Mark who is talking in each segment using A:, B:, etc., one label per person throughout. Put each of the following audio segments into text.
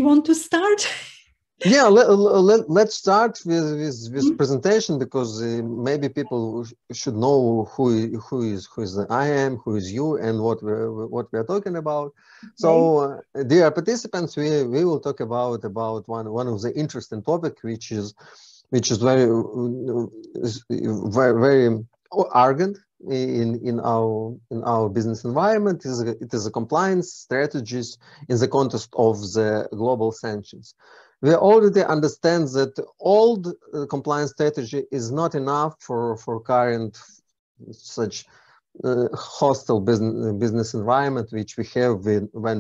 A: you want to start?
B: Yeah, let's start with presentation, because maybe people should know who is I am, who is you, and what we are talking about. Okay. So, dear participants, we will talk about one of the interesting topic, which is very urgent in our business environment. It is a compliance strategies in the context of the global sanctions. We already understand that old compliance strategy is not enough for current such hostile business environment which we have when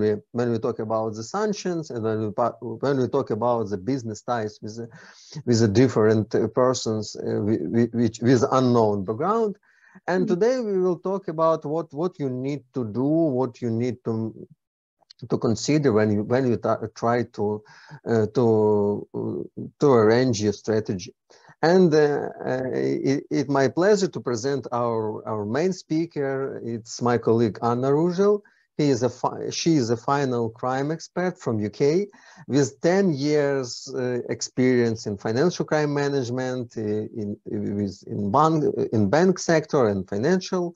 B: we talk about the sanctions, and when we talk about the business ties with the different persons with unknown background. And today we will talk about what you need to do, what you need to consider when you try to arrange your strategy. And it's my pleasure to present our main speaker. It's my colleague Anna Rugel. She is a final crime expert from UK with 10 years experience in financial crime management, in bank sector and financial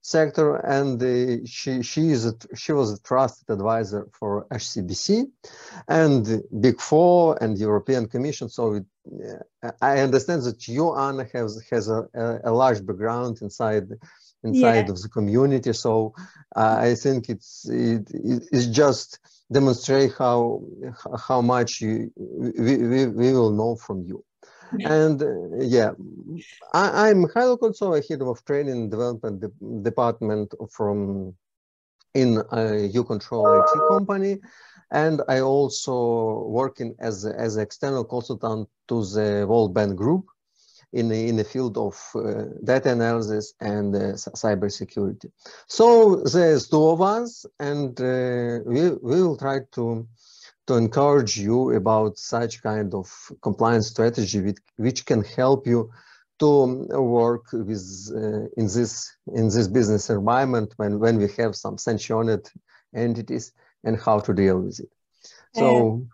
B: sector, and she was a trusted advisor for HSBC and Big Four and European Commission. So I understand that you, Anna, has a large background inside of the community. So I think it's just demonstrate how much we will know from you. And I'm Mikhailo Kontsova, head of training and development department in YouControl IT company, and I also working as an external consultant to the World Bank Group in the field of data analysis and cybersecurity. So there's two of us, and we will try to encourage you about such kind of compliance strategy which can help you to work with in this business environment when we have some sanctioned entities, and how to deal with it. So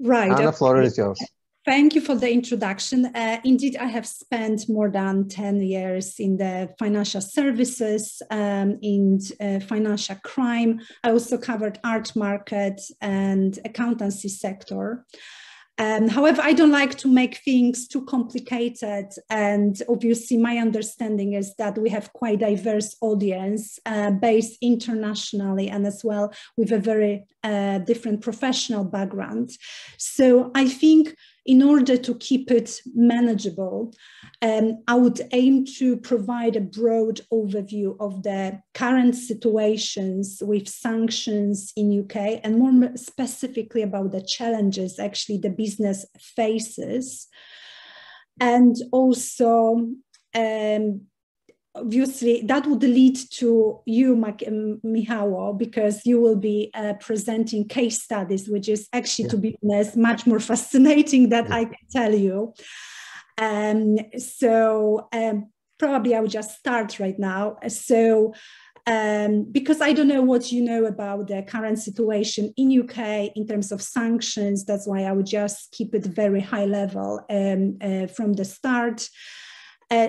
A: right,
B: Anna, floor is yours.
A: Thank you for the introduction. Indeed, I have spent more than 10 years in the financial services, in financial crime. I also covered art market and accountancy sector. However, I don't like to make things too complicated, and obviously my understanding is that we have quite a diverse audience based internationally, and as well with a very different professional background. So I think in order to keep it manageable, I would aim to provide a broad overview of the current situations with sanctions in UK, and more specifically about the challenges actually the business faces. And also, obviously, that would lead to you, Michał, because you will be presenting case studies, which is actually, to be honest, much more fascinating than I can tell you. So probably I would just start right now. So because I don't know what you know about the current situation in UK in terms of sanctions, that's why I would just keep it very high level from the start.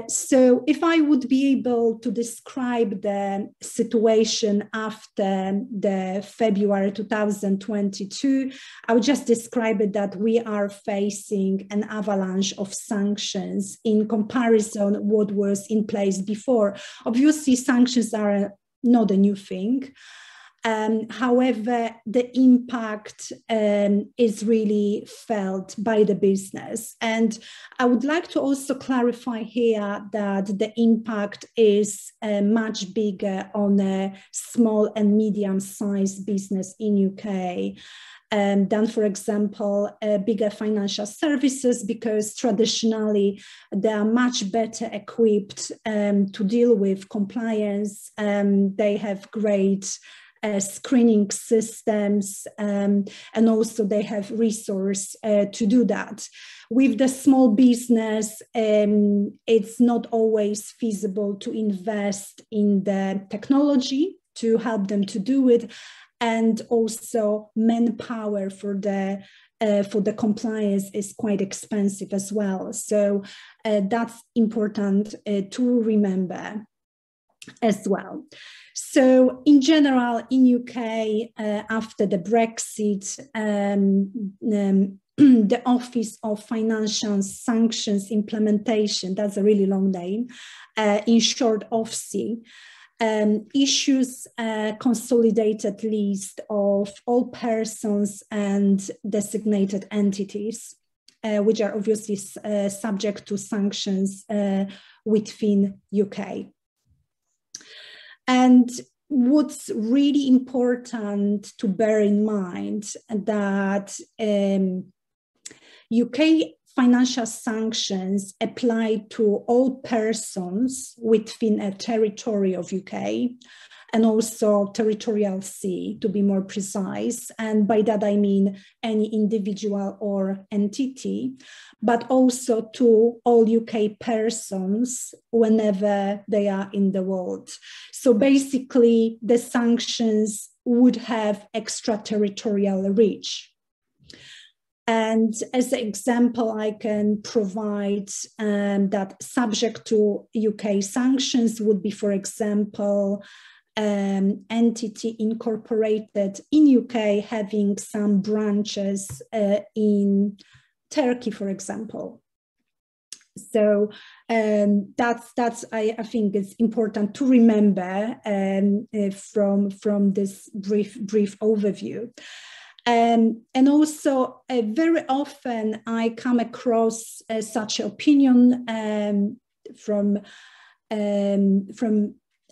A: So if I would be able to describe the situation after the February 2022, I would just describe it that we are facing an avalanche of sanctions in comparison what was in place before. Obviously, sanctions are not a new thing. However, the impact is really felt by the business. And I would like to also clarify here that the impact is much bigger on a small and medium-sized business in UK than, for example, bigger financial services, because traditionally they are much better equipped to deal with compliance. They have great screening systems, and also they have resource to do that. With the small business, it's not always feasible to invest in the technology to help them to do it. and also manpower for the compliance is quite expensive as well. So that's important to remember as well. So in general, in UK, after the Brexit, the Office of Financial Sanctions Implementation, that's a really long name, in short OFSI, issues a consolidated list of all persons and designated entities, which are obviously subject to sanctions within UK. And what's really important to bear in mind that UK financial sanctions apply to all persons within a territory of UK and also territorial sea, to be more precise. And by that, I mean any individual or entity, but also to all UK persons whenever they are in the world. So basically, the sanctions would have extraterritorial reach. And as an example, I can provide that subject to UK sanctions would be, for example, entity incorporated in UK having some branches in Turkey, for example. So that's I think it's important to remember from this brief overview. And also very often I come across such opinion from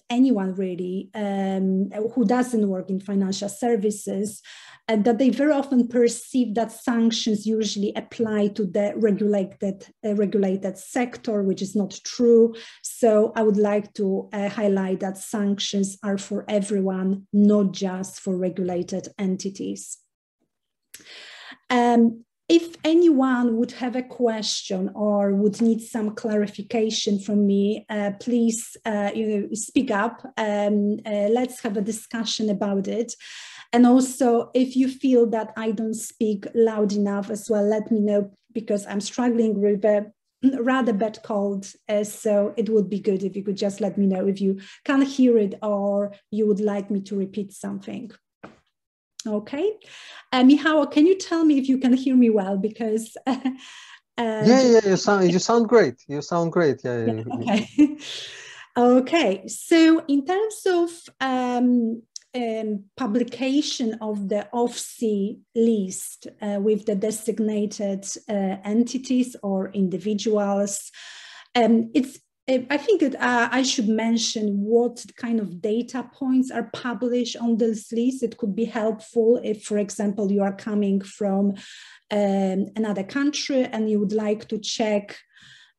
A: anyone really who doesn't work in financial services, and that they very often perceive that sanctions usually apply to the regulated sector, which is not true. So I would like to highlight that sanctions are for everyone, not just for regulated entities. If anyone would have a question or would need some clarification from me, please speak up. Let's have a discussion about it. And also, if you feel that I don't speak loud enough as well, let me know, because I'm struggling with a rather bad cold. So it would be good if you could just let me know if you can't hear it or you would like me to repeat something. Okay, Michał, can you tell me if you can hear me well? Because
B: you sound great. You sound great. Yeah.
A: Okay. Okay. So in terms of publication of the OFSI list with the designated entities or individuals, I think that I should mention what kind of data points are published on this list. It could be helpful if, for example, you are coming from another country and you would like to check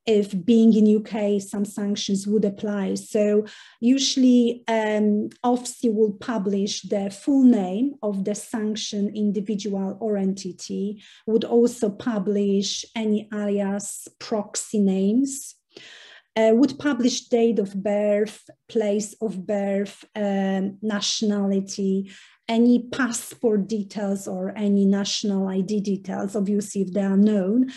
A: if being in UK, some sanctions would apply. So usually OFSI will publish the full name of the sanctioned individual or entity, would also publish any alias proxy names, would publish date of birth, place of birth, nationality, any passport details or any national ID details, obviously if they are known.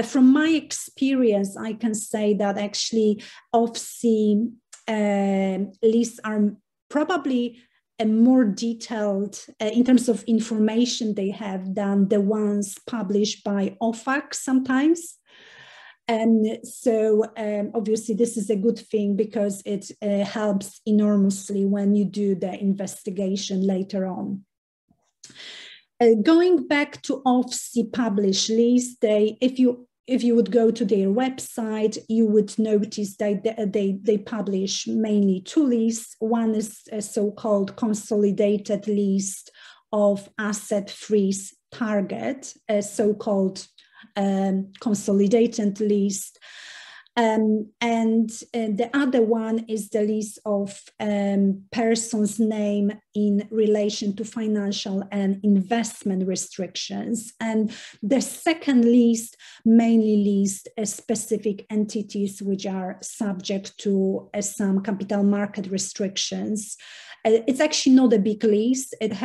A: From my experience, I can say that actually OFSI lists are probably more detailed in terms of information they have than the ones published by OFAC sometimes. And so obviously this is a good thing because it helps enormously when you do the investigation later on. Going back to OFSI published list, if you would go to their website, you would notice that they publish mainly two lists. One is a so-called consolidated list of asset freeze target, a so-called consolidated list, and the other one is the list of persons' name in relation to financial and investment restrictions. And the second list mainly lists specific entities which are subject to some capital market restrictions. It's actually not a big list. It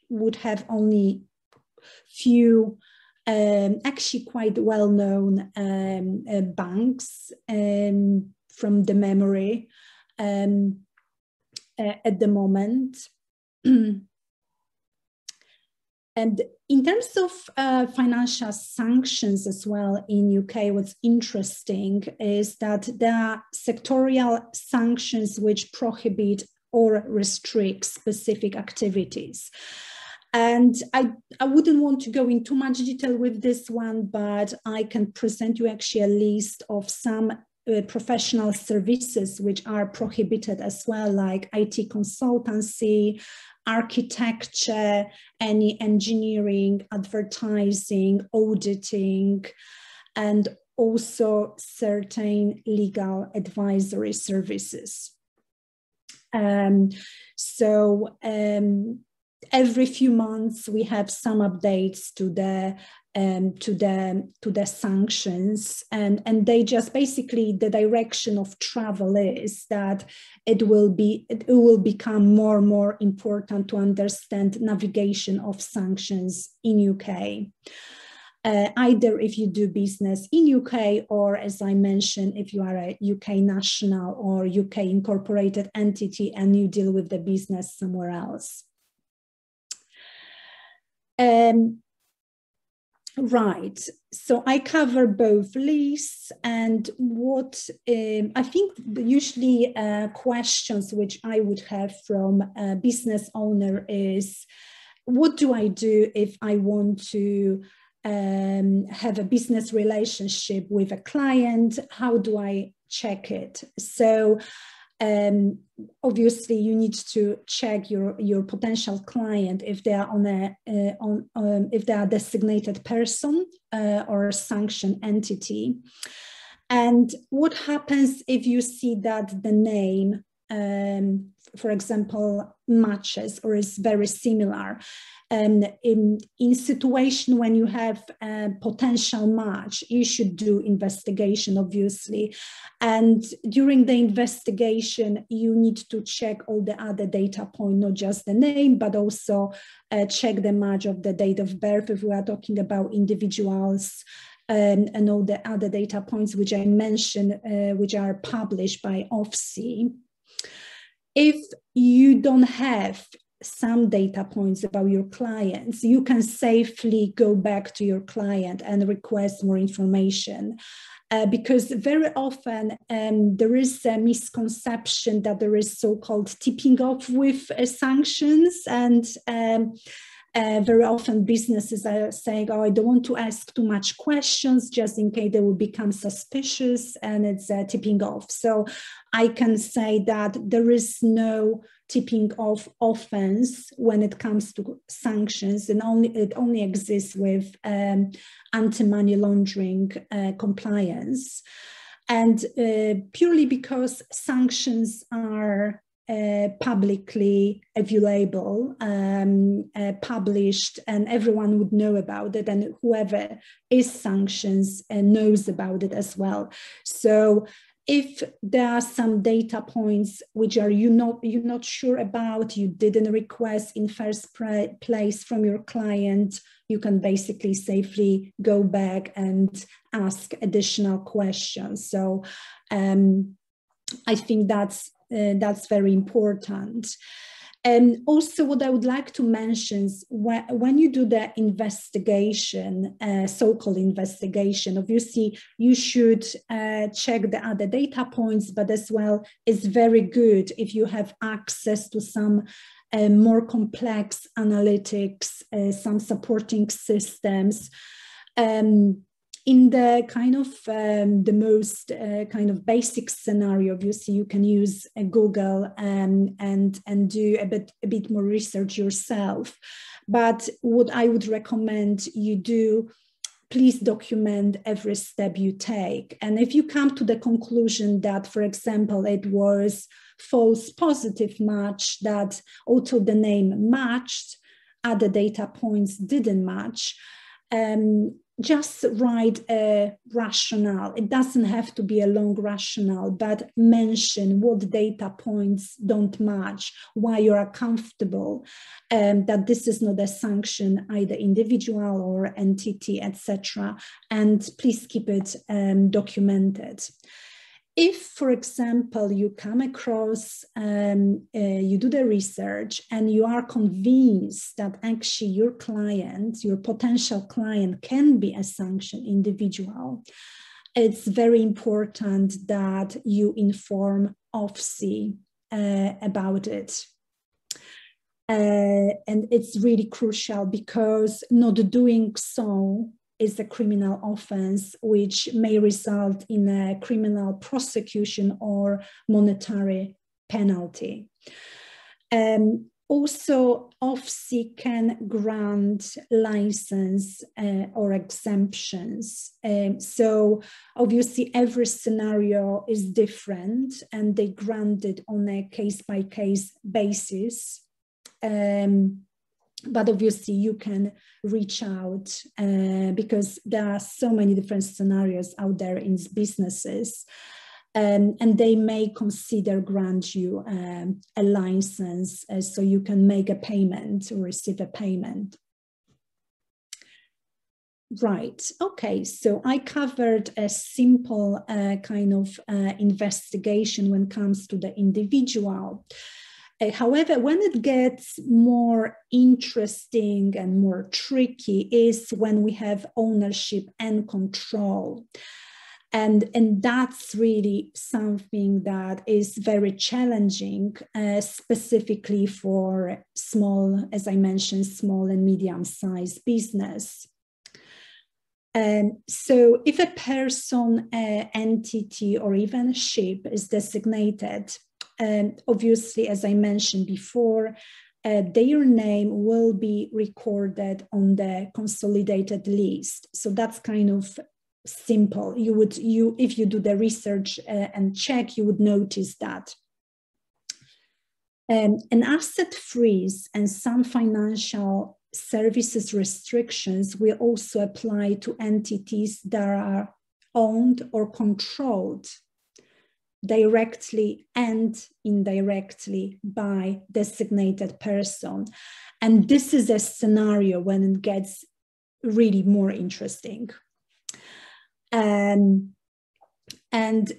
A: would have only few actually quite well-known banks from the memory at the moment. And in terms of financial sanctions as well in UK, what's interesting is that there are sectorial sanctions which prohibit or restrict specific activities. And I wouldn't want to go in too much detail with this one, but I can present you actually a list of some professional services which are prohibited as well, like IT consultancy, architecture, any engineering, advertising, auditing, and also certain legal advisory services. Every few months we have some updates to the sanctions, and they just basically, the direction of travel is that it will become more and more important to understand navigation of sanctions in UK. Either if you do business in UK, or as I mentioned, if you are a UK national or UK incorporated entity and you deal with the business somewhere else. Right, so I cover both lists, and what I think usually questions which I would have from a business owner is, what do I do if I want to have a business relationship with a client? How do I check it? So obviously you need to check your potential client if they are if they are a designated person or a sanctioned entity. And what happens if you see that the name, for example, matches or is very similar? In situation when you have a potential match, you should do investigation, obviously. And during the investigation, you need to check all the other data points, not just the name, but also check the match of the date of birth, if we are talking about individuals, and all the other data points which I mentioned, which are published by OFSI. If you don't have some data points about your clients, you can safely go back to your client and request more information. Because very often there is a misconception that there is so-called tipping off with sanctions, and very often businesses are saying, oh, I don't want to ask too much questions just in case they will become suspicious, and it's tipping off. So I can say that there is no tipping off offense when it comes to sanctions, and it only exists with anti-money laundering compliance. And purely because sanctions are publicly available, published, and everyone would know about it, and whoever is sanctions knows about it as well. So if there are some data points which are you're not sure about, you didn't request in first place from your client, you can basically safely go back and ask additional questions. So I think that's very important. And also what I would like to mention is when you do the investigation, so-called investigation, obviously you should check the other data points, but as well, it's very good if you have access to some more complex analytics, some supporting systems. In the kind of the most kind of basic scenario, obviously you can use Google and do a bit more research yourself. But what I would recommend you do, please document every step you take. And if you come to the conclusion that, for example, it was false positive match, that although the name matched, other data points didn't match, just write a rationale. It doesn't have to be a long rationale, but mention what data points don't match, why you are comfortable that this is not a sanction, either individual or entity, etc. And please keep it documented. If, for example, you come across, you do the research and you are convinced that actually your client, your potential client can be a sanctioned individual, it's very important that you inform OFSI about it. And it's really crucial because not doing so is a criminal offense, which may result in a criminal prosecution or monetary penalty. Also, OFSI can grant license or exemptions. So obviously every scenario is different and they grant it on a case-by-case basis. But obviously you can reach out because there are so many different scenarios out there in businesses, and they may consider grant you a license so you can make a payment or receive a payment. Right, okay, so I covered a simple kind of investigation when it comes to the individual. However, when it gets more interesting and more tricky is when we have ownership and control. And that's really something that is very challenging, specifically for small, as I mentioned, small and medium-sized business. So if a person, entity, or even ship is designated, obviously, as I mentioned before, their name will be recorded on the consolidated list. So that's kind of simple. If you do the research and check, you would notice that. An asset freeze and some financial services restrictions will also apply to entities that are owned or controlled directly and indirectly by designated person. And this is a scenario when it gets really more interesting. And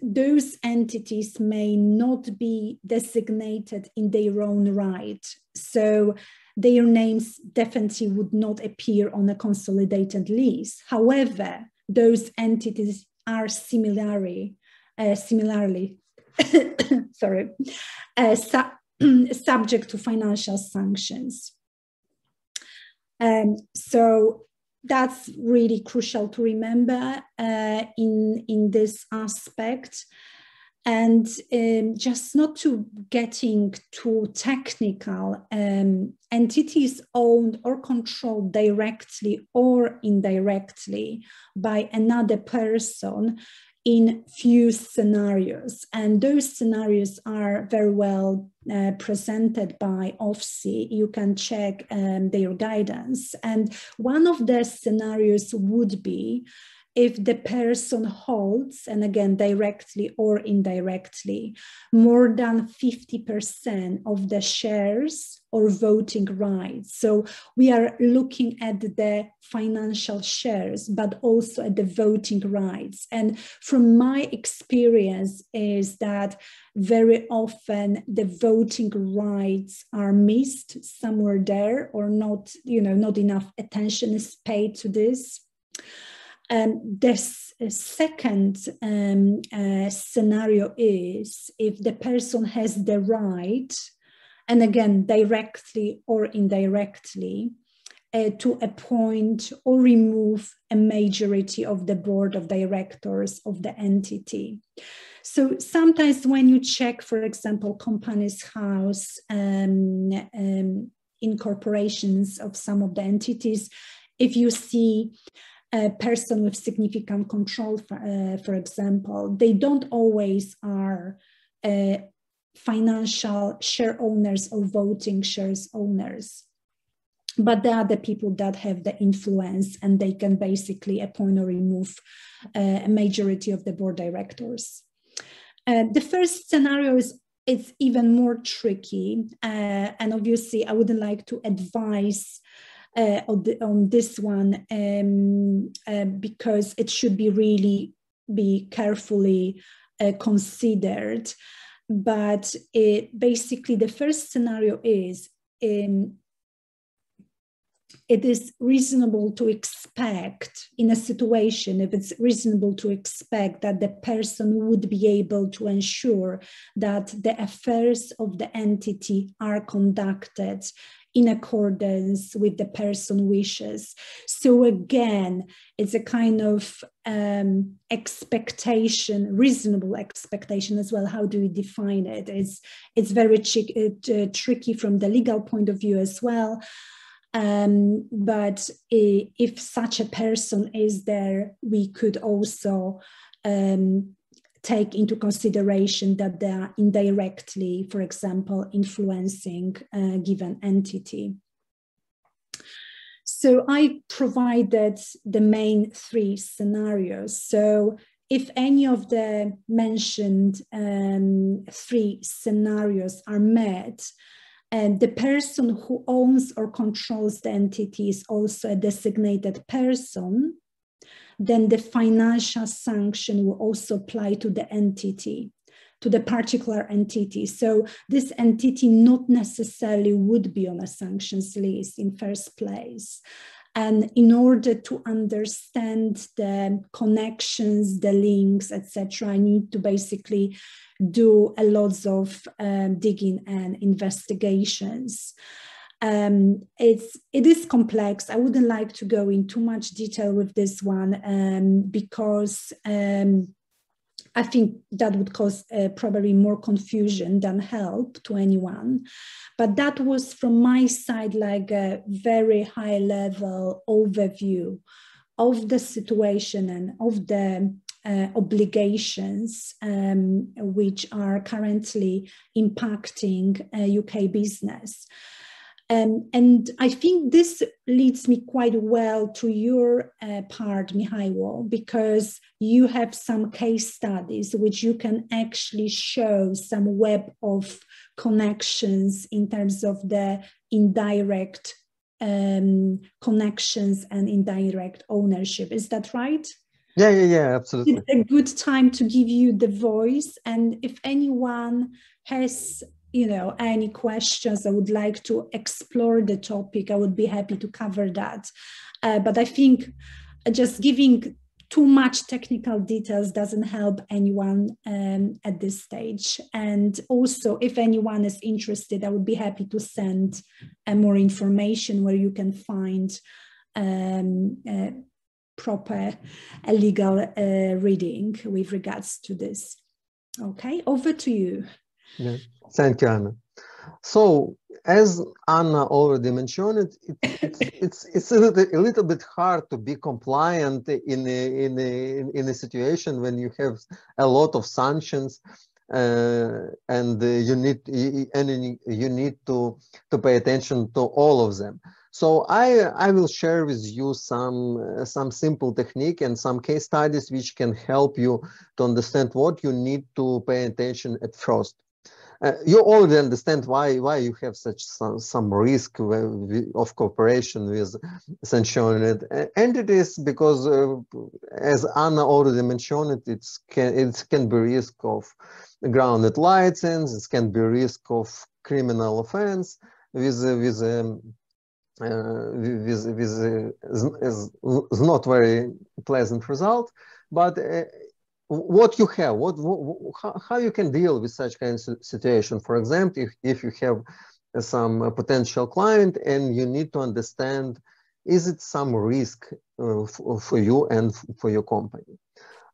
A: those entities may not be designated in their own right. So their names definitely would not appear on a consolidated list. However, those entities are similarly sorry, subject to financial sanctions. So that's really crucial to remember in this aspect. And just not to getting too technical, entities owned or controlled directly or indirectly by another person in few scenarios. And those scenarios are very well presented by OFSI. You can check their guidance. And one of the scenarios would be if the person holds, and again, directly or indirectly, more than 50% of the shares or voting rights. So we are looking at the financial shares, but also at the voting rights. And from my experience is that very often the voting rights are missed somewhere there, or not, not enough attention is paid to this. This second scenario is if the person has the right, and again, directly or indirectly, to appoint or remove a majority of the board of directors of the entity. So sometimes when you check, for example, Companies House incorporations of some of the entities, if you see a person with significant control, for example, they don't always are financial share owners or voting shares owners. but they are the people that have the influence, and they can basically appoint or remove a majority of the board directors. The first scenario is it's even more tricky, and obviously I wouldn't like to advise on this one because it should be really be carefully considered. But basically the first scenario is it is reasonable to expect in a situation, if it's reasonable to expect that the person would be able to ensure that the affairs of the entity are conducted in accordance with the person wishes. So again, it's a kind of expectation, reasonable expectation as well. How do we define it? It's very tricky from the legal point of view as well. But if such a person is there, we could also take into consideration that they are indirectly, for example, influencing a given entity. So I provided the main three scenarios. So if any of the mentioned three scenarios are met, and the person who owns or controls the entity is also a designated person, then the financial sanction will also apply to the entity, to the particular entity. So this entity not necessarily would be on a sanctions list in first place. And in order to understand the connections, the links, etc., I need to basically do a lot of digging and investigations. It is complex. I wouldn't like to go in too much detail with this one because I think that would cause probably more confusion than help to anyone. But that was from my side like a very high level overview of the situation and of the obligations which are currently impacting UK business. And I think this leads me quite well to your part, Mihailo, because you have some case studies which you can actually show some web of connections in terms of the indirect connections and indirect ownership. Is that right?
B: Yeah, absolutely.
A: It's a good time to give you the voice. And if anyone has any questions, I would like to explore the topic, I would be happy to cover that. But I think just giving too much technical details doesn't help anyone at this stage. And also, if anyone is interested, I would be happy to send more information where you can find proper legal reading with regards to this. Okay, over to you.
B: Yeah. Thank you, Anna. So, as Anna already mentioned, it's a little bit hard to be compliant in a situation when you have a lot of sanctions, and you need to pay attention to all of them. So I will share with you some simple technique and some case studies which can help you to understand what you need to pay attention at first. You already understand why you have such some risk of cooperation with sanctioned entities, because as Anna already mentioned, it can be risk of grounded license, it can be risk of criminal offense with not very pleasant result. But what you have, how you can deal with such kind of situation. For example, if you have some potential client and you need to understand, is it some risk for you and for your company?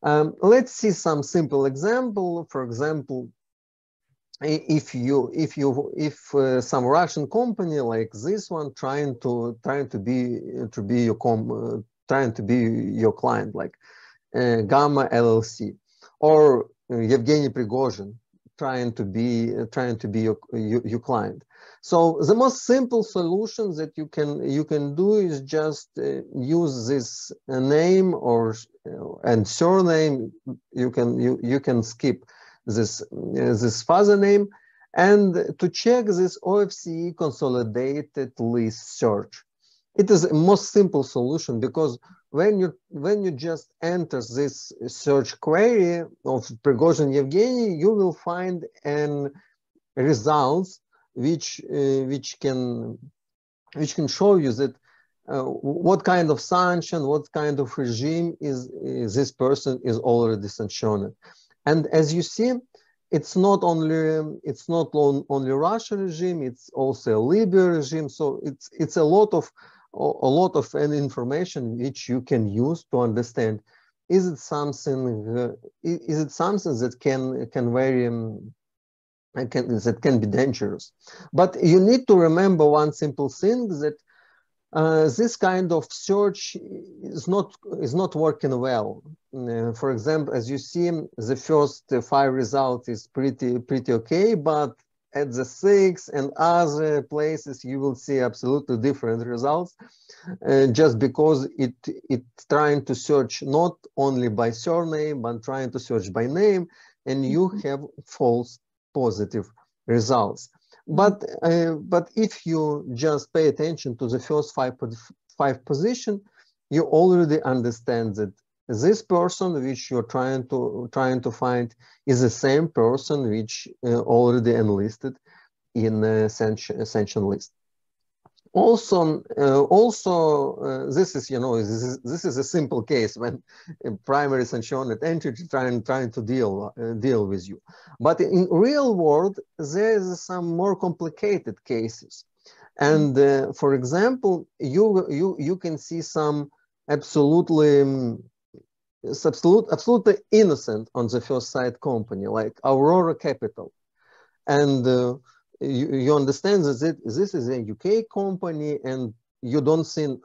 B: Let's see some simple example. For example, if some Russian company like this one trying to be your client, like Gamma LLC, or Yevgeny Prigozhin trying to be your client. So the most simple solution that you can do is just use this name or and surname. You can skip this father name, and to check this OFCE consolidated list search. It is a most simple solution, because when you just enter this search query of Prigozhin Yevgeny, you will find an results which can show you that what kind of sanction, what kind of regime is this person is already sanctioned. And as you see, it's not only Russia regime, it's also a Libya regime. So it's a lot of information which you can use to understand, is it something that can vary, that can be dangerous. But you need to remember one simple thing, that this kind of search is not working well. For example, as you see, the first 5 results is pretty okay, but at the 6 and other places you will see absolutely different results, just because it's trying to search not only by surname but trying to search by name, and you have false positive results. But if you just pay attention to the first 5 position, you already understand that this person which you're trying to find is the same person which already enlisted in a sanction list. Also, this is a simple case when a primary sanctioned entity trying to deal with you. But in real world, there is some more complicated cases, and for example, you can see some absolutely innocent on the first sight company like Aurora Capital, and you understand that this is a UK company, and you don't see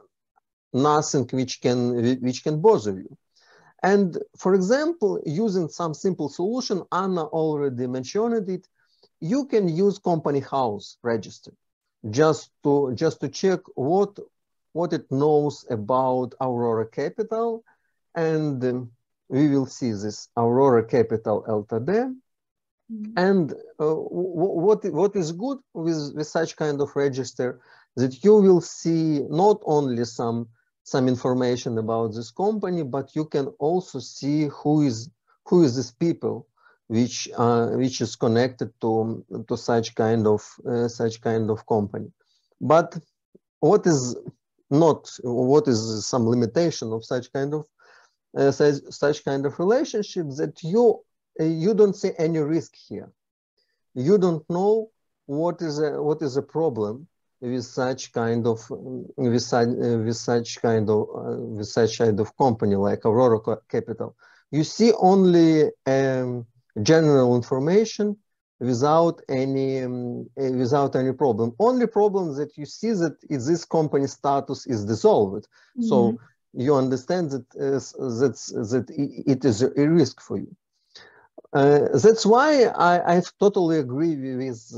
B: nothing which can bother you. And for example, using some simple solution, Anna already mentioned it, you can use company house register just to check what it knows about Aurora Capital, and we will see this Aurora Capital Ltd. And what is good with such kind of register, that you will see not only some information about this company, but you can also see who is this people which is connected to such kind of company. But what is some limitation of such kind of relationship, that you don't see any risk here. You don't know what is a problem with such kind of company like Aurora Capital. You see only general information without any problem. Only problem that you see that this company status is dissolved. So you understand that it is a risk for you. That's why I totally agree with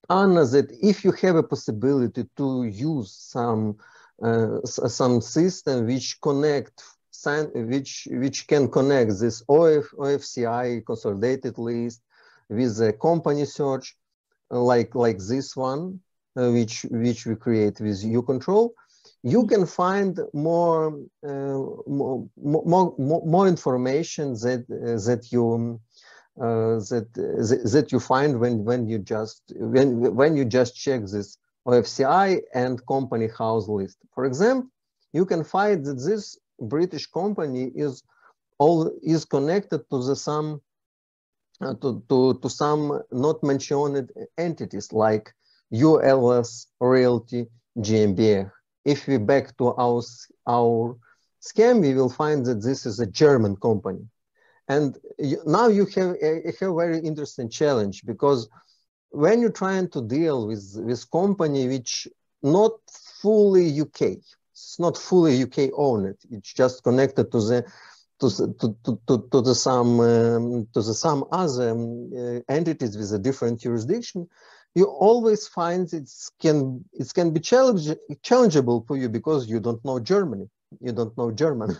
B: Anna, that if you have a possibility to use some system which can connect this OFCI consolidated list with a company search, like this one, which we create with YouControl, you can find more information that you find when you just check this OFCI and company house list. For example, you can find that this British company is connected to some not mentioned entities like ULS Realty GmbH. If we back to our scheme, we will find that this is a German company. And now you have a very interesting challenge, because when you're trying to deal with company which not fully UK, it's not fully UK owned, it's just connected to to some other entities with a different jurisdiction, you always find it can be challengeable for you because you don't know Germany, you don't know German,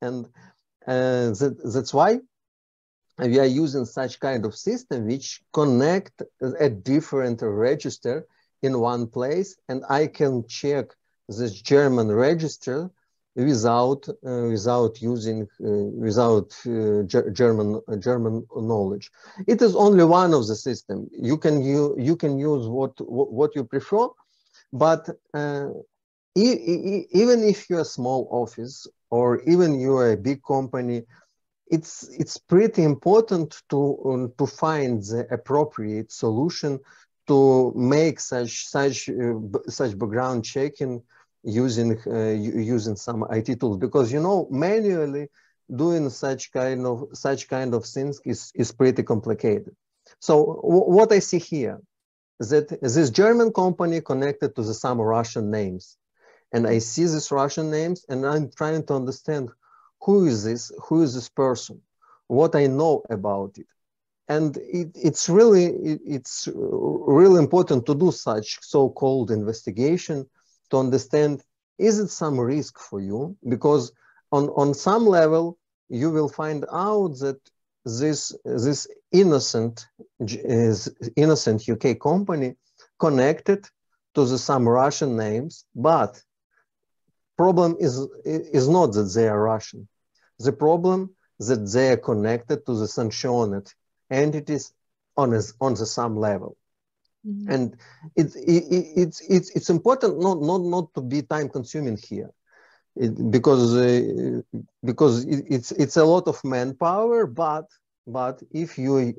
B: and that's why we are using such kind of system which connect a different register in one place, and I can check this German register without using German knowledge. It is only one of the system. You can use what you prefer, but even if you're a small office or even you're a big company, it's pretty important to find the appropriate solution to make such background checking using some IT tools, because manually doing such kind of things is pretty complicated. So what I see here is that this German company connected to some Russian names, and I see these Russian names, and I'm trying to understand who is this person, what I know about it. And it's really important to do such so-called investigation to understand, is it some risk for you? Because on some level, you will find out that this innocent UK company connected to some Russian names, but problem is not that they are Russian. The problem that they are connected to the sanctioned entities on the some level. Mm-hmm. And it's important not to be time consuming here, because it's a lot of manpower. But if you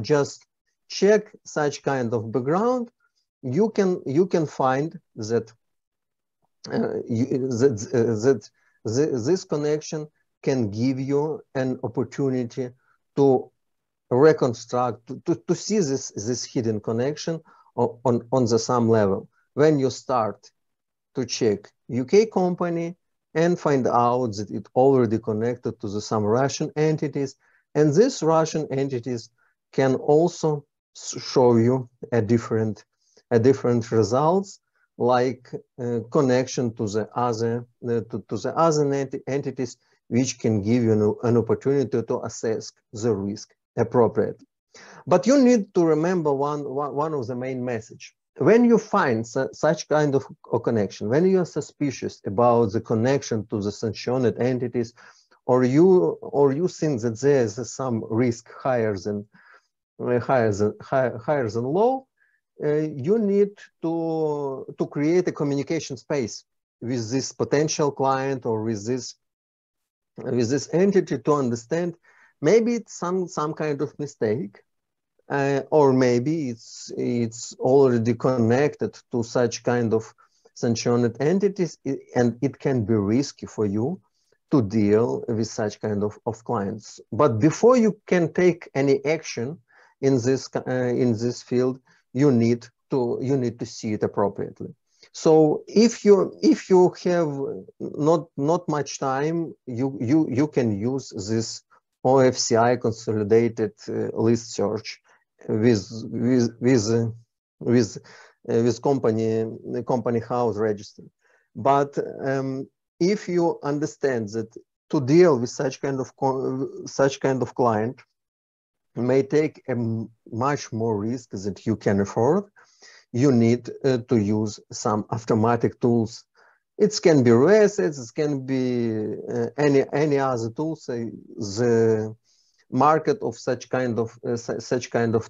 B: just check such kind of background, you can find that this connection can give you an opportunity to reconstruct, to see this hidden connection on the some level. When you start to check UK company and find out that it already connected to some Russian entities, and these Russian entities can also show you a different results, like connection to the other entities, which can give you an opportunity to assess the risk appropriately. But you need to remember one of the main message. When you find such kind of connection, when you are suspicious about the connection to the sanctioned entities, or you think that there is some risk higher than low, you need to create a communication space with this potential client or with this entity to understand maybe it's some kind of mistake, or maybe it's already connected to such kind of sanctioned entities, and it can be risky for you to deal with such kind of clients. But before you can take any action in this field, you need to see it appropriately. So if you have not much time, you can use this OFCI consolidated list search with company house register. But if you understand that to deal with such kind of client may take a much more risk that you can afford, you need to use some automatic tools. It can be RESETs, it can be any other tools. The market of such kind of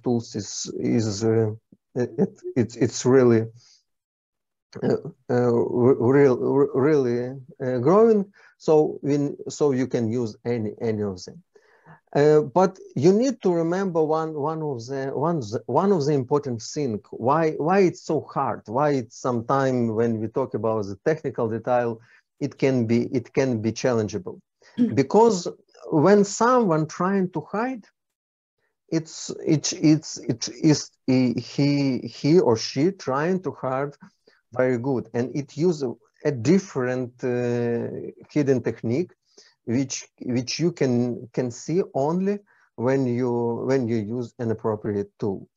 B: tools is really really growing. So you can use any of them. But you need to remember one of the important things. Why it's so hard? Why it's sometimes when we talk about the technical detail, it can be challengeable, because when someone trying to hide, he or she trying to hide very good, and it uses a different hidden technique which you can see only when you use an appropriate tool.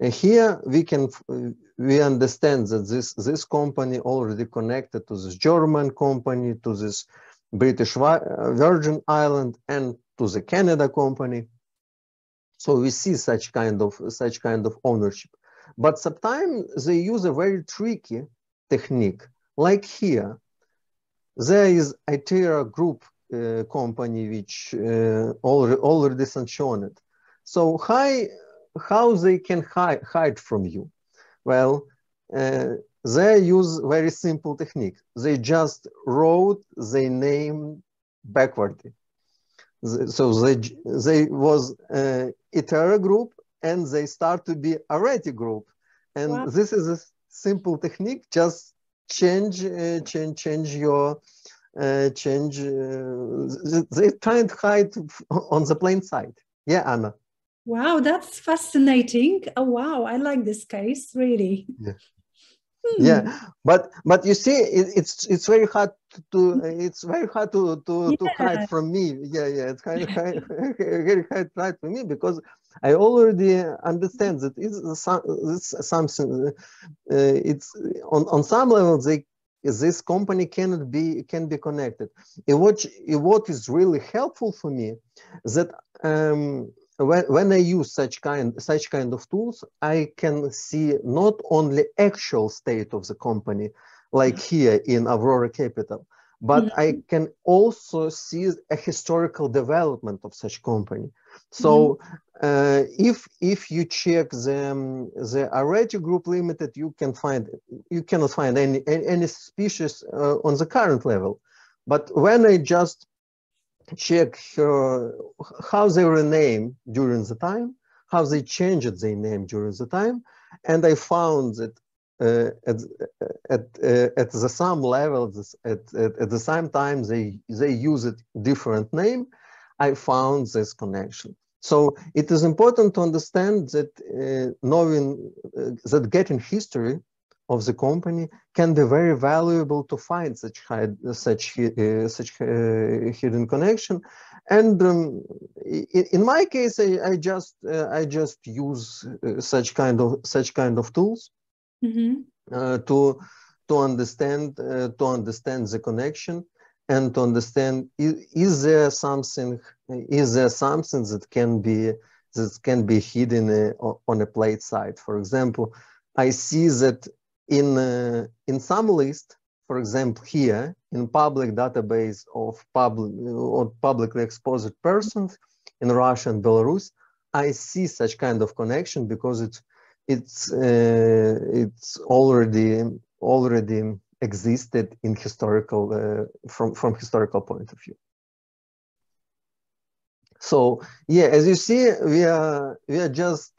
B: And here we understand that this company already connected to this German company, to this British Virgin Island, and to the Canada company. So we see such kind of ownership. But sometimes they use a very tricky technique, like here. There is Itera Group company which already sanctioned. So how they can hide from you? Well, they use very simple technique. They just wrote their name backwardly. So they was Itera Group, and they start to be Areti Group. And wow. This is a simple technique. Just change your they try and hide on the plain side. Yeah, Anna.
A: Wow, that's fascinating. Oh wow, I like this case, really.
B: Yeah. Yeah, but you see, it's very hard to hide from me. Yeah, it's very hard to hide from me, because I already understand that it's something. It's on some level this company can be connected. What is really helpful for me that when I use such kind of tools, I can see not only actual state of the company, like here in Aurora Capital, but I can also see a historical development of such company. So if you check the Areti Group Limited, you cannot find any suspicious on the current level. But when I just check how they were named during the time, how they changed their name during the time, and I found that at the some level, at the same time they use a different name, I found this connection. So it is important to understand that knowing that getting history of the company can be very valuable to find such hidden connection. And in my case, I just use such kind of tools to understand the connection, and to understand is there something that can be hidden on a plate side. For example, I see that in some list, for example, here in public database of publicly exposed persons in Russia and Belarus, I see such kind of connection because it's already existed in historical from historical point of view. So yeah, as you see, we are just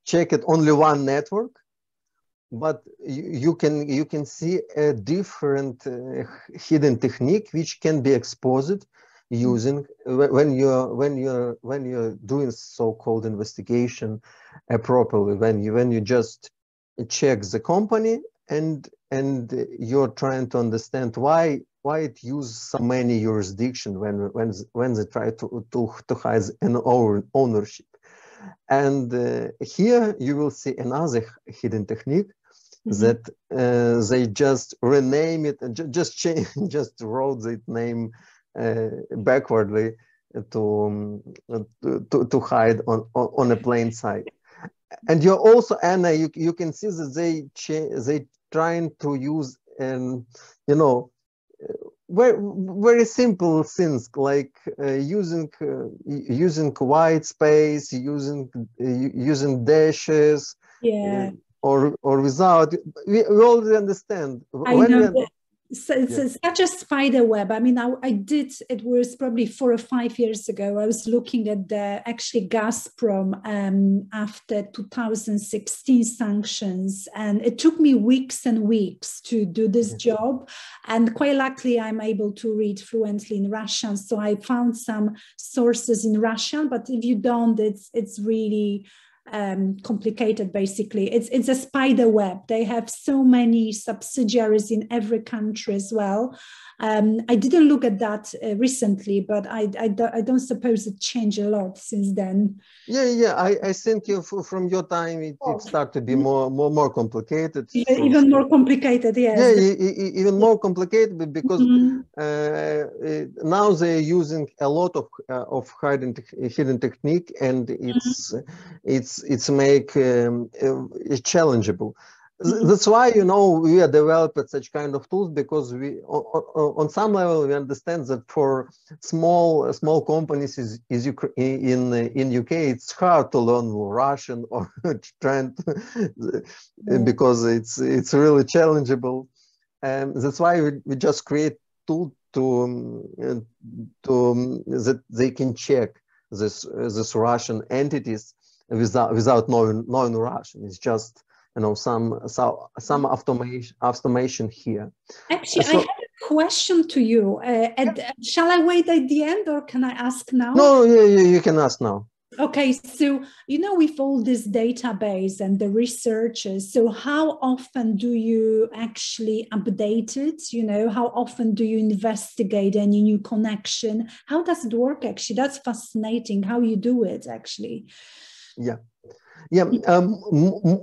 B: checked only one network, but you can see a different hidden technique which can be exposed using when you're doing so-called investigation properly, when you just check the company and you're trying to understand why it uses so many jurisdictions when they try to hide an ownership. And here you will see another hidden technique that they just rename it and just wrote the name backwardly to hide on a plain side. And you're also, Anna, you can see that they trying to use very simple things like using white space, using dashes, or without. We already understand.
A: I know. It's such a spider web. I mean, I did, it was probably 4 or 5 years ago. I was looking at the actually Gazprom after 2016 sanctions, and it took me weeks and weeks to do this job. And quite luckily, I'm able to read fluently in Russian. So I found some sources in Russian, but if you don't, it's really complicated. Basically, it's a spider web. They have so many subsidiaries in every country as well. I didn't look at that recently, but I don't suppose it changed a lot since then.
B: Yeah. I think from your time it started to be more complicated.
A: Yeah, even more complicated, yes.
B: Yeah, even more complicated because now they're using a lot of hidden technique, and it's make it challengeable. That's why, we are developing such kind of tools, because we on some level we understand that for small companies in UK it's hard to learn Russian or trying because it's really challengeable, and that's why we just create tool that they can check this Russian entities without knowing Russian. It's just some automation here.
A: Actually, I have a question to you. Shall I wait at the end, or can I ask now?
B: No, you can ask now.
A: Okay, so with all this database and the researches, so how often do you actually update it? How often do you investigate any new connection? How does it work actually? That's fascinating how you do it actually.
B: Yeah.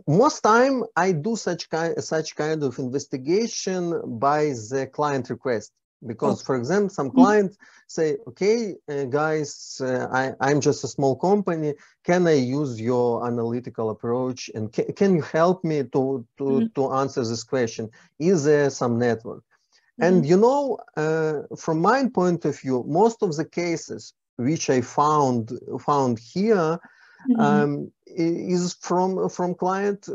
B: Most time I do such kind of investigation by the client request, because, for example, some clients say, okay, guys, I'm just a small company. Can I use your analytical approach, and can you help me to answer this question? Is there some network? And from my point of view, most of the cases which I found here is from client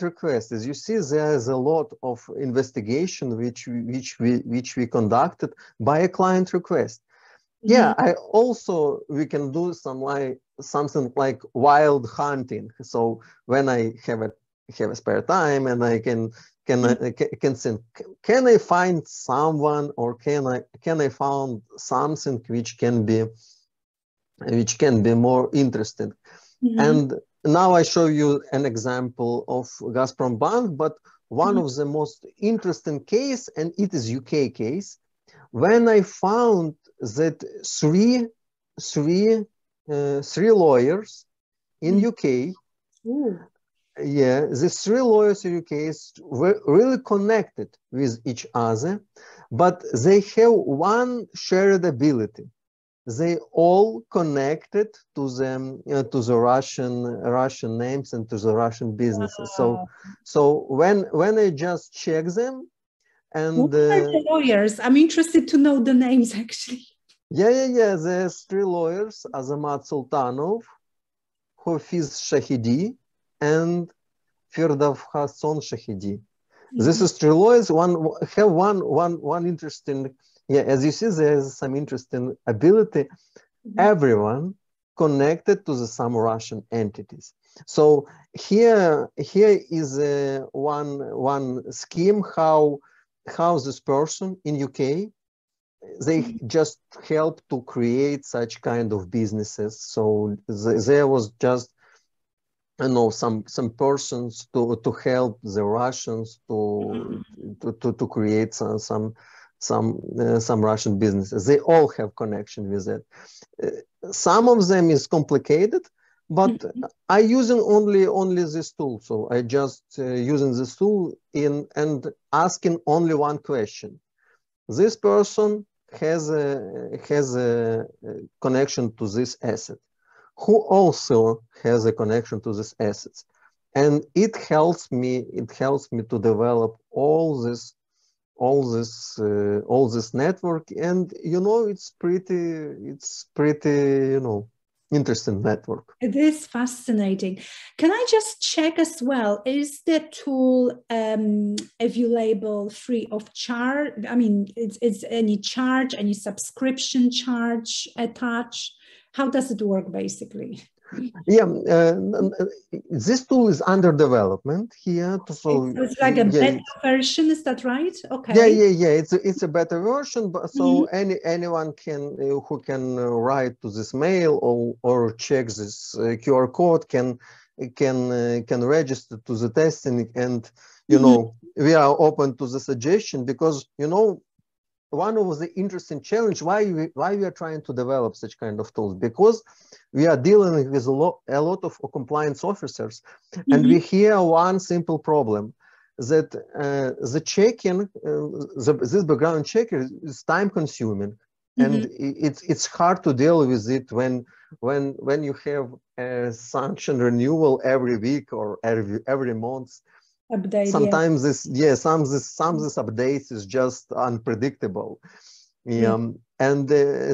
B: request. As you see, there's a lot of investigation which we conducted by a client request. Yeah, we can do something like wild hunting. So when I have a spare time and I can think, can I find someone, or can I find something which can be more interesting? And now I show you an example of Gazprom Bank, but one of the most interesting case, and it is UK case, when I found that three lawyers in UK, the three lawyers in UK were really connected with each other, but they have one shared ability. They all connected to the Russian names and to the Russian businesses.
A: Wow.
B: So when I just check them, and
A: what are the lawyers? I'm interested to know the names actually.
B: Yeah. There's three lawyers: Azamat Sultanov, Hafiz Shahidi, and Firdov Hassan Shahidi. This is three lawyers. One interesting. Yeah, as you see, there's some interesting ability. Everyone connected to some Russian entities. So here is one scheme how this person in UK, they just help to create such kind of businesses. So there was just some persons to help the Russians to create some Russian businesses. They all have connection with it. Some of them is complicated, but I using only this tool. So I just using this tool and asking only one question. This person has a connection to this asset. Who also has a connection to these assets, and it helps me to develop all this network, and it's pretty interesting network.
A: It is fascinating. Can I just check as well, is the tool available free of charge? I mean, is any charge, any subscription charge attached? How does it work basically?
B: Yeah, this tool is under development here. So
A: it's like a beta version, is that right? Okay.
B: Yeah. It's a beta version, but so anyone who can write to this mail or check this QR code can can register to the testing, and you know, we are open to the suggestion, because you know, one of the interesting challenge why we are trying to develop such kind of tools, because we are dealing with a lot of compliance officers, and we hear one simple problem, that the checking, this background checker is time consuming, and it's hard to deal with it when you have a sanction renewal every week or every month.
A: Update,
B: sometimes this updates is just unpredictable. And they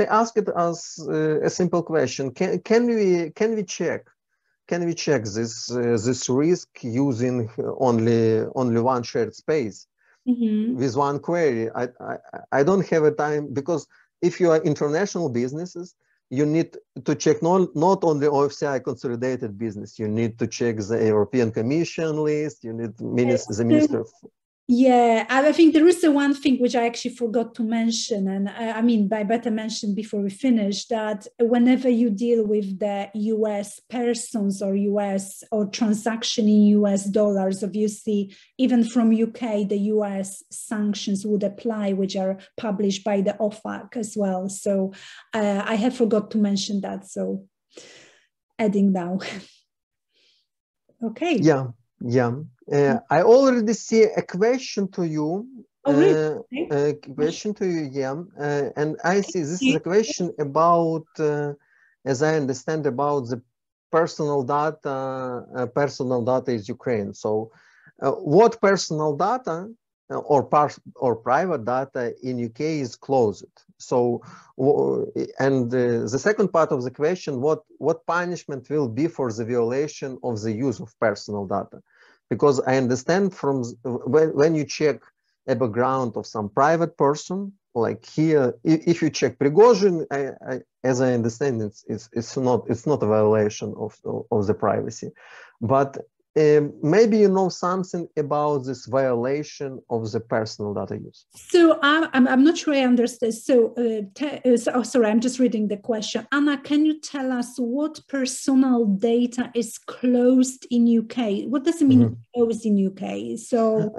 B: asked us a simple question: can we check this risk using only one shared space with one query? I don't have a time, because if you are international businesses, you need to check not only OFCI consolidated business, you need to check the European Commission list, you need the Minister of...
A: Yeah, I think there is the one thing which I actually forgot to mention, and I mean, I better mention before we finish, that whenever you deal with the US persons or US or transaction in US dollars, obviously, even from UK, the US sanctions would apply, which are published by the OFAC as well. So I have forgot to mention that, so adding now. Okay.
B: Yeah. I already see a question to you.
A: Oh, really?
B: A question to you, and I see this is a question about, as I understand, about the personal data. Personal data is Ukraine. So, what personal data or private data in UK is closed? So, and the second part of the question: what punishment will be for the violation of the use of personal data? Because I understand from when you check a background of some private person, like here, if you check Prigozhin, as I understand, it's not a violation of the privacy, but maybe you know something about this violation of the personal data use.
A: So I'm not sure I understand. So, sorry, I'm just reading the question. Anna, can you tell us what personal data is closed in UK? What does it mean closed in UK? So,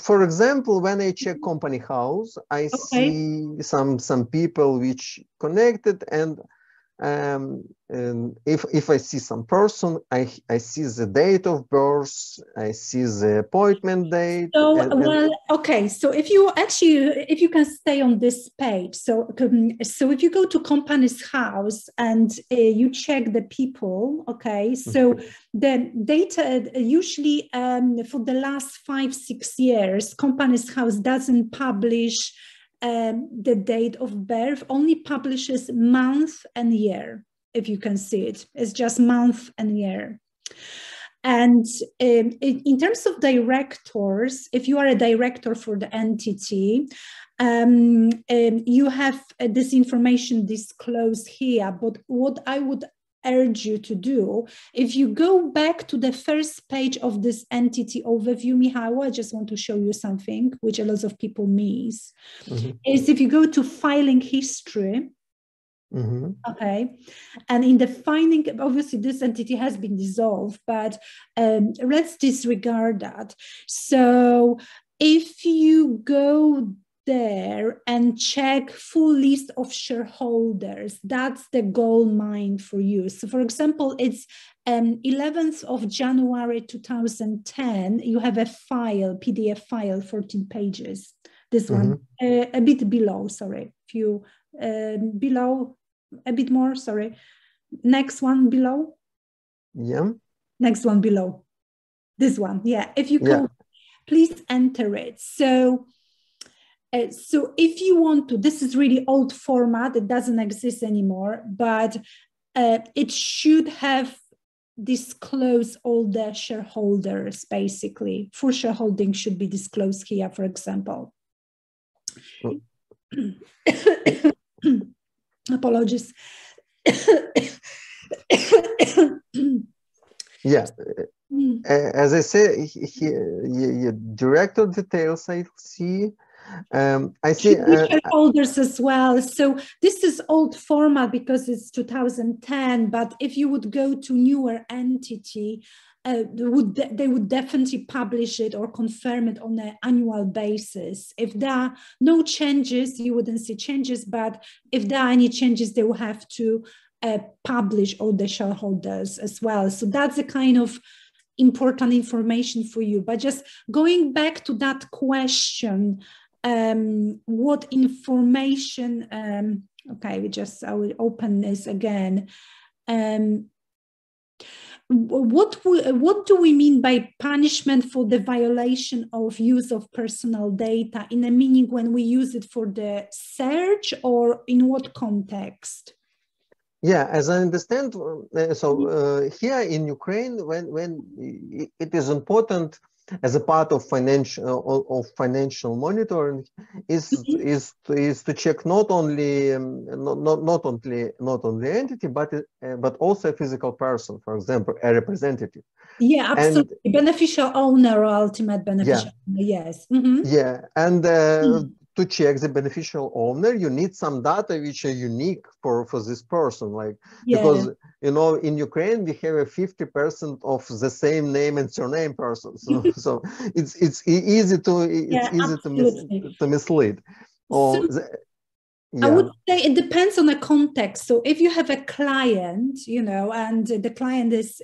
B: for example, when I check company house, I see some people which connected, and if I see some person, I see the date of birth, I see the appointment date.
A: So, so if you can stay on this page, so if you go to company's house and you check the people, so the data usually for the last 5-6 years, company's house doesn't publish the date of birth, only publishes month and year. If you can see it, it's just month and year. And in terms of directors, if you are a director for the entity, you have this information disclosed here. But what I would urge you to do, if you go back to the first page of this entity overview, Michał, I just want to show you something which a lot of people miss, is if you go to filing history, and in the finding, obviously this entity has been dissolved, but let's disregard that. So if you go there and check full list of shareholders, that's the gold mine for you. So for example, it's 11th of January 2010, you have a file, PDF file, 14 pages. This one, a bit below, sorry, if you below, a bit more, sorry. Next one below. Next one below. This one, if you go, please enter it. So if you want to, this is really old format, it doesn't exist anymore, but it should have disclosed all the shareholders, basically. Full shareholding should be disclosed here, for example. Apologies.
B: As I say, director details I see, I see.
A: Shareholders as well. So this is old format because it's 2010. But if you would go to newer entity, they would definitely publish it or confirm it on an annual basis. If there are no changes, you wouldn't see changes. But if there are any changes, they will have to publish all the shareholders as well. So that's the kind of important information for you. But just going back to that question, what information, okay, I will open this again. What do we mean by punishment for the violation of use of personal data, in a meaning when we use it for the search, or in what context?
B: Yeah, as I understand, here in Ukraine, when it is important as a part of financial monitoring, is to check not only entity, but also a physical person, for example, a representative.
A: Yeah, absolutely. And beneficial owner or ultimate beneficial owner, yes.
B: Yeah, and to check the beneficial owner, you need some data which are unique for this person, like because in Ukraine we have a 50% of the same name and surname person, so it's easy to mislead.
A: I would say it depends on the context. So if you have a client, and the client is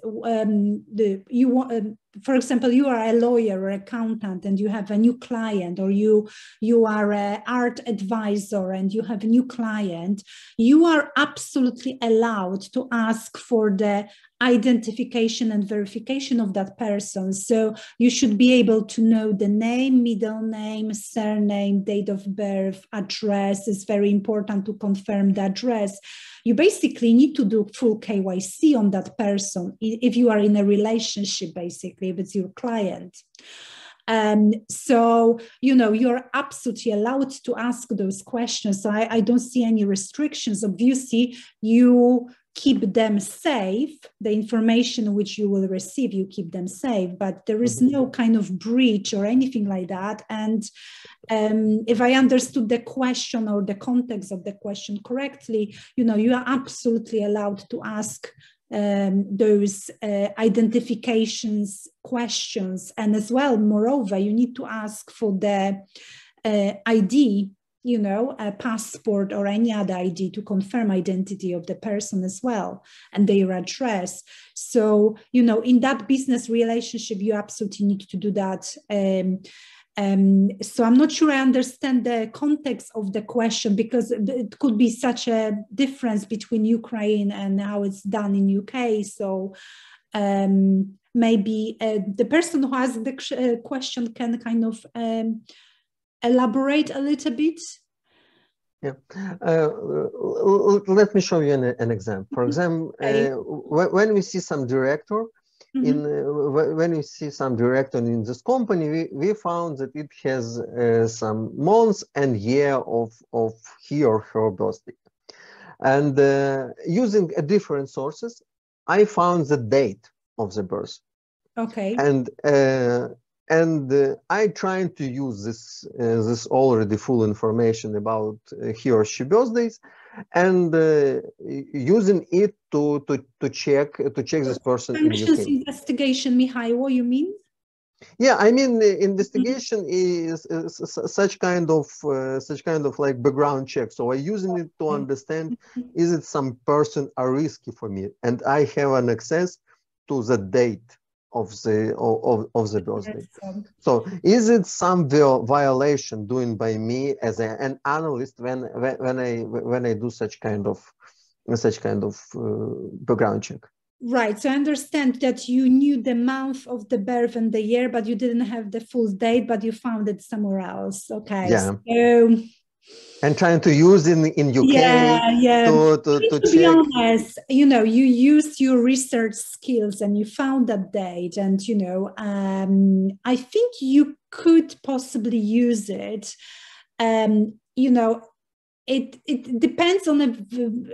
A: for example, you are a lawyer or accountant and you have a new client, or you are an art advisor and you have a new client, you are absolutely allowed to ask for the identification and verification of that person. So you should be able to know the name, middle name, surname, date of birth, address. Is very important to confirm the address. You basically need to do full KYC on that person if you are in a relationship, basically, with your client. So, you're absolutely allowed to ask those questions. So I don't see any restrictions. Obviously, you keep them safe. The information which you will receive, you keep them safe, but there is no kind of breach or anything like that. And if I understood the question or the context of the question correctly, you are absolutely allowed to ask those identifications questions. And as well, moreover, you need to ask for the ID, a passport or any other ID to confirm identity of the person as well, and their address. So, in that business relationship, you absolutely need to do that. So I'm not sure I understand the context of the question, because it could be such a difference between Ukraine and how it's done in UK. So maybe the person who asked the question can kind of elaborate a little bit.
B: Yeah, let me show you an example. For example, when we see some director when we see some director in this company, we found that it has some months and year of he or her birthday, and using different sources, I found the date of the birth.
A: Okay.
B: And I tried to use this already full information about he or she birthdays, and using it to check this person in UK.
A: Sanctions investigation, Mihailo, you mean?
B: Yeah, I mean, investigation is such kind of like background check. So I'm using it to understand, is it some person are risky for me, and I have an access to the date of the birthday. So is it some violation doing by me as an analyst when I do such kind of background check?
A: Right. So I understand that you knew the month of the birth and the year, but you didn't have the full date, but you found it somewhere else. Okay.
B: Yeah.
A: So,
B: and trying to use in UK to
A: be honest, you used your research skills and you found that date, and I think you could possibly use it. It depends on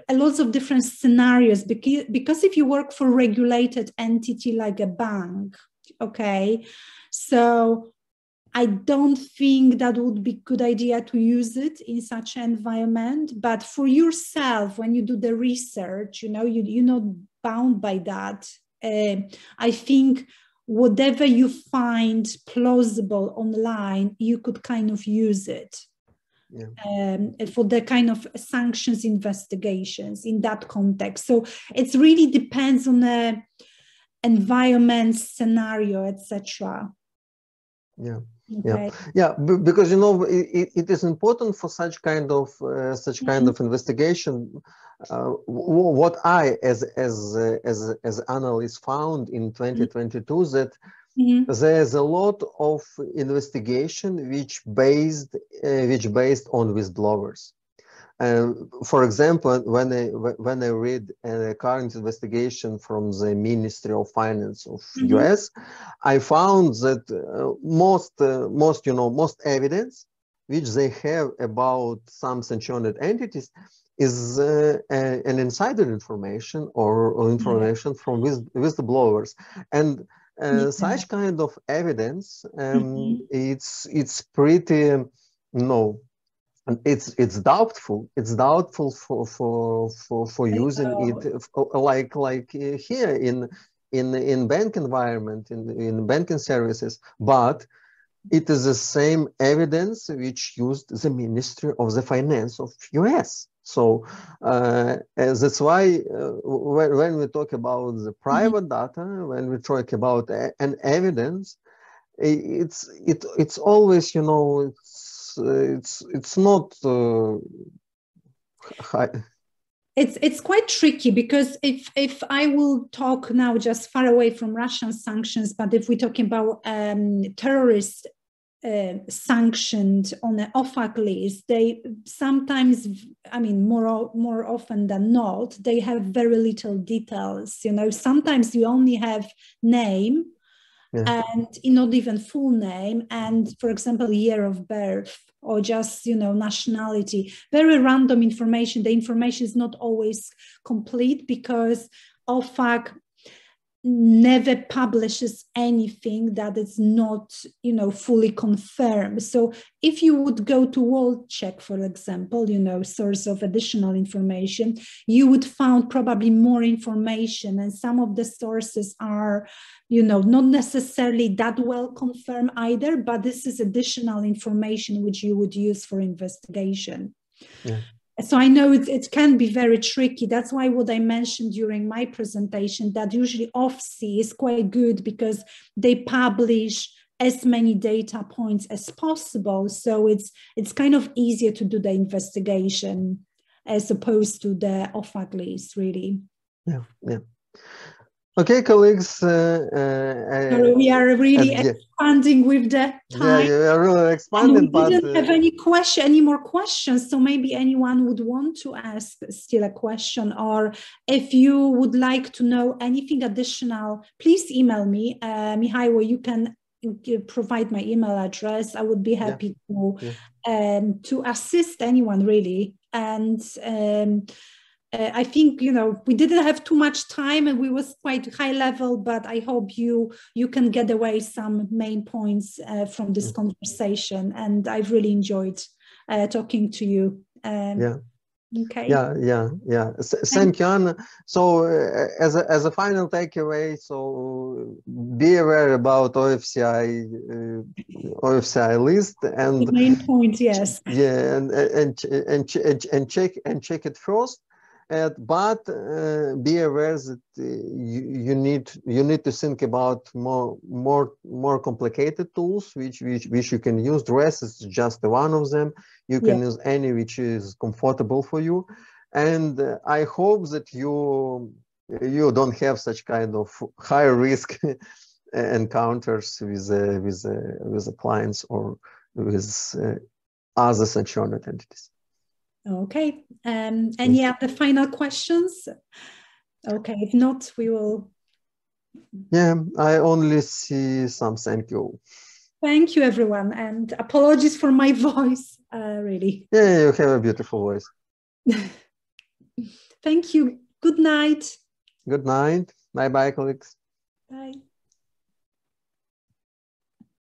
A: a lot of different scenarios, because if you work for a regulated entity like a bank, okay, so I don't think that would be a good idea to use it in such an environment. But for yourself, when you do the research, you're not bound by that. I think whatever you find plausible online, you could kind of use it. For the kind of sanctions investigations in that context. So it really depends on the environment, scenario, etc.
B: Yeah.
A: Okay.
B: Because it is important for such kind of investigation. What I as analyst found in 2022 that there's a lot of investigation which based on whistleblowers. For example, when I read a current investigation from the Ministry of Finance of US, I found that most evidence which they have about some sanctioned entities is an insider information or information from whistleblowers, and such kind of evidence it's pretty it's doubtful. It's doubtful for using it like here in bank environment, in banking services. But it is the same evidence which used the Ministry of the Finance of US. So that's why when we talk about the private data, when we talk about an evidence, it's always it's not high.
A: It's quite tricky, because if I will talk now just far away from Russian sanctions, but if we're talking about terrorists sanctioned on an OFAC list, they sometimes, more often than not, they have very little details. Sometimes you only have name. And not even full name, and for example, year of birth, or just nationality. Very random information. The information is not always complete, because OFAC never publishes anything that is not fully confirmed. So if you would go to World Check, for example, source of additional information, you would find probably more information, and some of the sources are not necessarily that well confirmed either, but this is additional information which you would use for investigation. So I know it can be very tricky. That's why what I mentioned during my presentation, that usually OFSI is quite good, because they publish as many data points as possible. So it's kind of easier to do the investigation as opposed to the OFAC list, really.
B: Okay, colleagues.
A: We are really expanding with the time.
B: You are really expanding.
A: We didn't have any more questions. So maybe anyone would want to ask still a question, or if you would like to know anything additional, please email me. Mihailo, you can provide my email address. I would be happy to assist anyone, really. And I think we didn't have too much time, and we was quite high level, but I hope you can get away some main points from this conversation, and I've really enjoyed talking to you. Okay.
B: Thank you, Anna. So as a final takeaway, so be aware about OFCI list, and
A: the main point, yes.
B: And check it first. But be aware that you need to think about more complicated tools which you can use. The rest is just one of them. You can use any which is comfortable for you, and I hope that you don't have such kind of high risk encounters with the clients or with other sanctioned entities.
A: Okay. Any other final questions? Okay. If not, we will.
B: I only see some thank you.
A: Thank you, everyone. And apologies for my voice, really.
B: You have a beautiful voice.
A: Thank you. Good night.
B: Good night. Bye-bye, colleagues.
A: Bye.